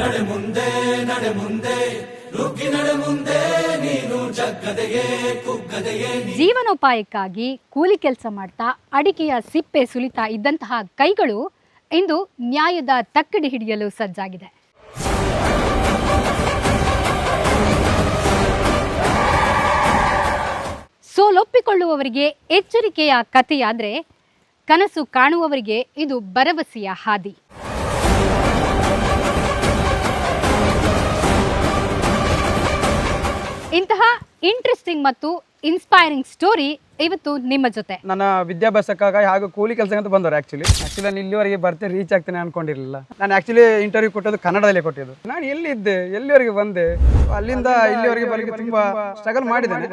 ನಡೆ ಮುಂದೆ ನಡೆ ಮುಂದೆ ನುಗ್ಗಿ ನಡೆ ಮುಂದೆ ನೀನು ಜಗ್ಗದೆಯೇ ಕುಗ್ಗದೆಯೇ. ಜೀವನೋಪಾಯಕ್ಕಾಗಿ ಕೂಲಿ ಕೆಲಸ ಮಾಡ್ತಾ ಅಡಿಕೆಯ ಸಿಪ್ಪೆ ಸುಲಿತಾ ಇದ್ದಂತಹ ಕೈಗಳು ಇಂದು ನ್ಯಾಯದ ತಕ್ಕಡಿ ಹಿಡಿಯಲು ಸಜ್ಜಾಗಿದೆ. ಸೋಲೊಪ್ಪಿಕೊಳ್ಳುವವರಿಗೆ ಎಚ್ಚರಿಕೆಯ ಕಥೆಯಾದ್ರೆ, ಕನಸು ಕಾಣುವವರಿಗೆ ಇದು ಭರವಸೆಯ ಹಾದಿ. ಇಂತಹ ಇಂಟ್ರೆಸ್ಟಿಂಗ್ ಮತ್ತು ಇನ್ಸ್ಪೈರಿಂಗ್ ಸ್ಟೋರಿ ಇವತ್ತು ನಿಮ್ಮ ಜೊತೆ. ನನ್ನ ವಿದ್ಯಾಭ್ಯಾಸಕ್ಕಾಗಿ ಹಾಗೂ ಕೂಲಿ ಕೆಲಸ ಅಂತ ಬಂದವರು. ಆಕ್ಚುಲಿ ನಾನು ಇಲ್ಲಿವರೆಗೆ ಬರ್ತೆ ರೀಚ್ ಆಗ್ತೇನೆ ಅನ್ಕೊಂಡಿರಲಿಲ್ಲ. ನಾನು ಆಕ್ಚುಲಿ ಇಂಟರ್ವ್ಯೂ ಕೊಟ್ಟದ್ದು ಕನ್ನಡದಲ್ಲೇ ಕೊಟ್ಟಿದ್ದು. ನಾನು ಎಲ್ಲಿದ್ದೆ, ಎಲ್ಲಿವರೆಗೆ ಬಂದೆ, ಅಲ್ಲಿಂದ ಇಲ್ಲಿವರೆಗೆ ಬರಲಿಕ್ಕೆ ತುಂಬಾ ಸ್ಟ್ರಗಲ್ ಮಾಡಿದ್ದೇನೆ.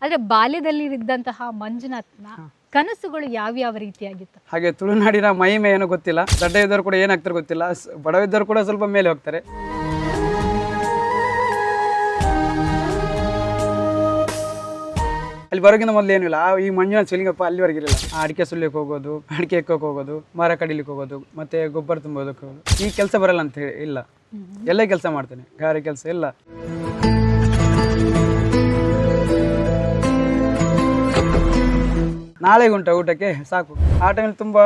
ಆದ್ರೆ ಬಾಲ್ಯದಲ್ಲಿ ಇದ್ದಂತಹ ಮಂಜುನಾಥ್ನ ಕನಸುಗಳು ಯಾವ್ಯಾವ ರೀತಿಯಾಗಿತ್ತು? ಹಾಗೆ ತುಳುನಾಡಿನ ಮಹಿಮೆ ಏನೋ ಗೊತ್ತಿಲ್ಲ, ದಡ್ಡ ಇದ್ದವರು ಕೂಡ ಏನಾಗ್ತಾರೆ ಗೊತ್ತಿಲ್ಲ, ಬಡವಿದ್ದವರು ಕೂಡ ಸ್ವಲ್ಪ ಮೇಲೆ ಹೋಗ್ತಾರೆ. ಅಲ್ಲಿ ಬರೋಗಿಂತ ಮೊದಲು ಏನಿಲ್ಲ, ಈ ಮಂಜುನಾಥ್ ಶಿವಲಿಂಗಪ್ಪ ಅಲ್ಲಿವರೆಗೆ ಇರಲಿಲ್ಲ. ಅಡಿಕೆ ಸುಲಿಯಕ್ಕೆ ಹೋಗೋದು, ಅಡಿಕೆ ಎಕ್ಕೋಕೆ ಹೋಗೋದು, ಮರ ಕಡಿಲಿಕ್ಕೆ ಹೋಗೋದು, ಮತ್ತೆ ಗೊಬ್ಬರ ತುಂಬೋದಕ್ಕೆ ಹೋಗೋದು. ಈ ಕೆಲಸ ಬರಲ್ಲ ಅಂತ ಹೇಳಿ ಇಲ್ಲ, ಎಲ್ಲ ಕೆಲಸ ಮಾಡ್ತೇನೆ, ಗಾರೆ ಕೆಲಸ ಎಲ್ಲ. ನಾಳೆಗೆ ಉಂಟ ಊಟಕ್ಕೆ ಸಾಕು. ಆ ಟೈಮಲ್ಲಿ ತುಂಬಾ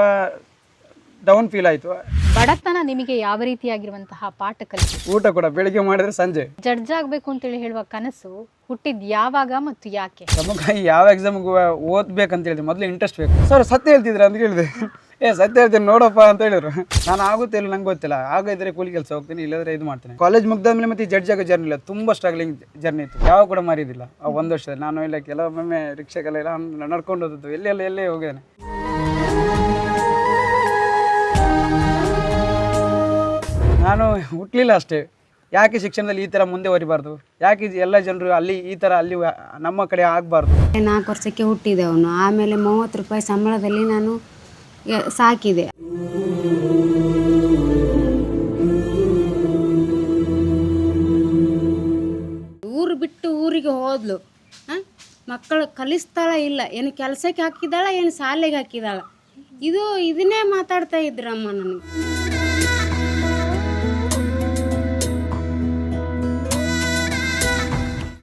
ಡೌನ್ ಫೀಲ್ ಆಯ್ತು. ಬಡತನ ನಿಮಗೆ ಯಾವ ರೀತಿಯಾಗಿರುವಂತಹ ಪಾಠ ಕಲಿತು? ಊಟ ಕೂಡ ಬೆಳಿಗ್ಗೆ ಮಾಡಿದ್ರೆ ಸಂಜೆ. ಜಡ್ಜ್ ಆಗ್ಬೇಕು ಅಂತೇಳಿ ಹೇಳುವ ಕನಸು ಹುಟ್ಟಿದ್ ಯಾವಾಗ ಮತ್ತು ಯಾಕೆ? ನಮಗೆ ಯಾವ ಎಕ್ಸಾಮ್ಗೂ ಓದ್ಬೇಕಂತ ಹೇಳಿದ್ರೆ ಮೊದಲು ಇಂಟ್ರೆಸ್ಟ್ ಬೇಕು. ಸರ್ ಸತ್ಯ ಹೇಳ್ತಿದ್ರ ಅಂತ ಕೇಳಿದೆ. ಸತ್ಯ ಹೇಳ್ತೀನಿ ನೋಡಪ್ಪ ಅಂತ ಹೇಳಿದ್ರು. ನಾನು ಆಗುತ್ತೆ ಇಲ್ಲ ನಂಗೆ ಗೊತ್ತಿಲ್ಲ, ಆಗಿದ್ರೆ ಕೂಲಿ ಕೆಲಸ ಹೋಗ್ತೀನಿ, ಇಲ್ಲದ್ರೆ ಇದು ಮಾಡ್ತೇನೆ. ಕಾಲೇಜ್ ಮುಗ್ದಾದ್ಮೇಲೆ ಮತ್ತೆ ಜಡ್ಜ್ ಆಗೋ ಜರ್ನಿ ಇಲ್ಲ, ತುಂಬಾ ಸ್ಟ್ರಗ್ಲಿಂಗ್ ಜರ್ನಿ ಇತ್ತು. ಯಾವ ಕೂಡ ಮಾರಿದಿಲ್ಲ ಆ ಒಂದು ವರ್ಷದಲ್ಲಿ. ನಾನು ಇಲ್ಲ ಕೆಲವೊಮ್ಮೆ ರಿಕ್ಷಾಗೆಲ್ಲ ನಡ್ಕೊಂಡು ಹೋದದ್ದು, ಎಲ್ಲೇ ಹೋಗಿದ್ದೇನೆ. ನಾನು ಹುಟ್ಟಲಿಲ್ಲ ಅಷ್ಟೇ. ಯಾಕೆ ಶಿಕ್ಷಣದಲ್ಲಿ ಈ ಥರ ಮುಂದೆ ಹೊರಿಬಾರ್ದು, ಯಾಕೆ ಎಲ್ಲ ಜನರು ಅಲ್ಲಿ ಈ ಥರ ಅಲ್ಲಿ ನಮ್ಮ ಕಡೆ ಆಗಬಾರ್ದು. 4 ವರ್ಷಕ್ಕೆ ಹುಟ್ಟಿದೆ ಅವನು. ಆಮೇಲೆ 30 ರೂಪಾಯಿ ಸಂಬಳದಲ್ಲಿ ನಾನು ಸಾಕಿದೆ. ಊರು ಬಿಟ್ಟು ಊರಿಗೆ ಹೋದ್ಲು. ಮಕ್ಕಳು ಕಲಿಸ್ತಾಳ ಇಲ್ಲ, ಏನು ಕೆಲಸಕ್ಕೆ ಹಾಕಿದಾಳ, ಏನು ಶಾಲೆಗೆ ಹಾಕಿದಾಳ, ಇದನ್ನೇ ಮಾತಾಡ್ತಾ ಇದ್ರಮ್ಮ ನನಗೆ.